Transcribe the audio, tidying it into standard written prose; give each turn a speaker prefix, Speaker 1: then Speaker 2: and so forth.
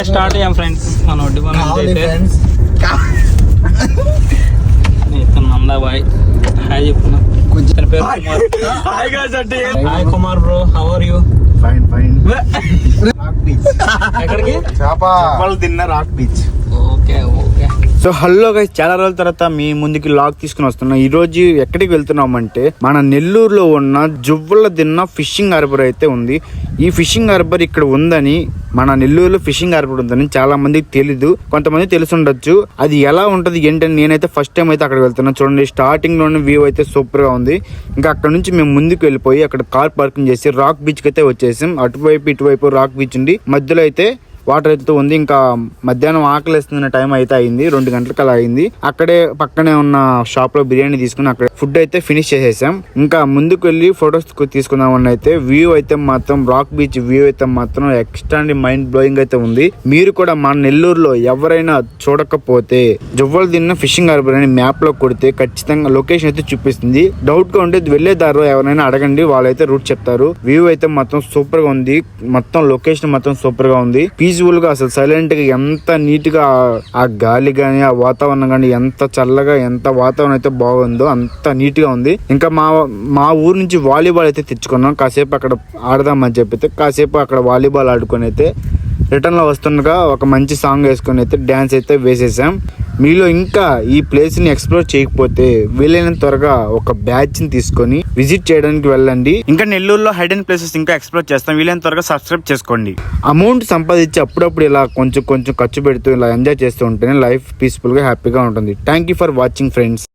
Speaker 1: Start అయ్యాం friends. మన ఒడ్డు నందాబాయ్ హాయ్ చెప్తున్నా. కొంచెం పేరు hi Kumar bro, how are you?
Speaker 2: Fine fine.
Speaker 1: ఎక్కడికి?
Speaker 2: చేపలు తిన్న rock beach.
Speaker 1: Okay okay.
Speaker 2: So hello guys, చాలా రోజుల తర్వాత మీ ముందుకి లాగ్ తీసుకుని వస్తున్నాం. ఈ రోజు ఎక్కడికి వెళ్తున్నాం అంటే మన నెల్లూరులో ఉన్న జువ్వల దిన్న ఫిషింగ్ హార్బర్ అయితే ఉంది. ఈ ఫిషింగ్ హార్బర్ ఇక్కడ ఉందని, మన నెల్లూరులో ఫిషింగ్ హార్బర్ ఉందని చాలా మందికి తెలీదు, కొంతమంది తెలిసి ఉండొచ్చు. అది ఎలా ఉంటది ఏంటని నేనైతే ఫస్ట్ టైం అయితే అక్కడికి వెళ్తున్నాను. చూడండి, స్టార్టింగ్ లోనే వ్యూ అయితే సూపర్ గా ఉంది. ఇంకా అక్కడ నుంచి మేము ముందుకు వెళ్ళిపోయి అక్కడ కార్ పార్కింగ్ చేసి రాక్ బీచ్ కి అయితే వచ్చేసాం. అటువైపు ఇటువైపు రాక్ బీచ్ ఉంది, మధ్యలో అయితే వాటర్ అయితే ఉంది. ఇంకా మధ్యాహ్నం ఆకలిస్తున్న టైం అయితే అయింది, 2 గంటలకు అలా అయింది. అక్కడే పక్కనే ఉన్న షాప్ లో బిర్యానీ తీసుకుని అక్కడ ఫుడ్ అయితే ఫినిష్ చేసేసాం. ఇంకా ముందుకు వెళ్ళి ఫొటోస్ తీసుకుందామని అయితే వ్యూ అయితే మాత్రం రాక్ బీచ్ వ్యూ అయితే మాత్రం ఎక్స్ట్రా మైండ్ బ్లోయింగ్ అయితే ఉంది. మీరు కూడా మన నెల్లూరులో ఎవరైనా చూడకపోతే జువ్వల దిన్న ఫిషింగ్ హార్బర్ అని మ్యాప్ లో కొడితే ఖచ్చితంగా లొకేషన్ అయితే చూపిస్తుంది. డౌట్ గా ఉంటే వెళ్లే దారిలో ఎవరైనా అడగండి, వాళ్ళైతే రూట్ చెప్తారు. వ్యూ అయితే మాత్రం సూపర్ గా ఉంది, మొత్తం లొకేషన్ మొత్తం సూపర్ గా ఉంది. పీస్ఫుల్ గా, అసలు సైలెంట్ గా, ఎంత నీట్ గా ఆ గాలి గాని ఆ వాతావరణం గాని ఎంత చల్లగా, ఎంత వాతావరణం అయితే బాగుందో అంత నీట్ గా ఉంది. ఇంకా మా ఊరు నుంచి వాలీబాల్ అయితే తెచ్చుకున్నాం. కాసేపు అక్కడ ఆడదామని చెప్పితే కాసేపు అక్కడ వాలీబాల్ ఆడుకొని అయితే రిటర్న్ లో వస్తుండగా ఒక మంచి సాంగ్ వేసుకొని అయితే డాన్స్ అయితే వేసేసాం. మీలో ఇంకా ఈ ప్లేస్ ని ఎక్స్ప్లోర్ చేయకపోతే వీలైనంత త్వరగా ఒక బ్యాచ్ ని తీసుకొని విజిట్ చేయడానికి వెళ్ళండి. ఇంకా నెల్లూరులో హైడెన్ ప్లేసెస్ ఇంకా ఎక్స్ప్లోర్ చేస్తాం. వీలైనంత త్వరగా సబ్స్క్రైబ్ చేసుకోండి. అమౌంట్ సంపాదించి అప్పుడప్పుడు ఇలా కొంచెం ఖర్చు పెడుతూ ఇలా ఎంజాయ్ చేస్తూ ఉంటేనే లైఫ్ పీస్ఫుల్ గా హ్యాపీగా ఉంటుంది. Thank you for watching friends.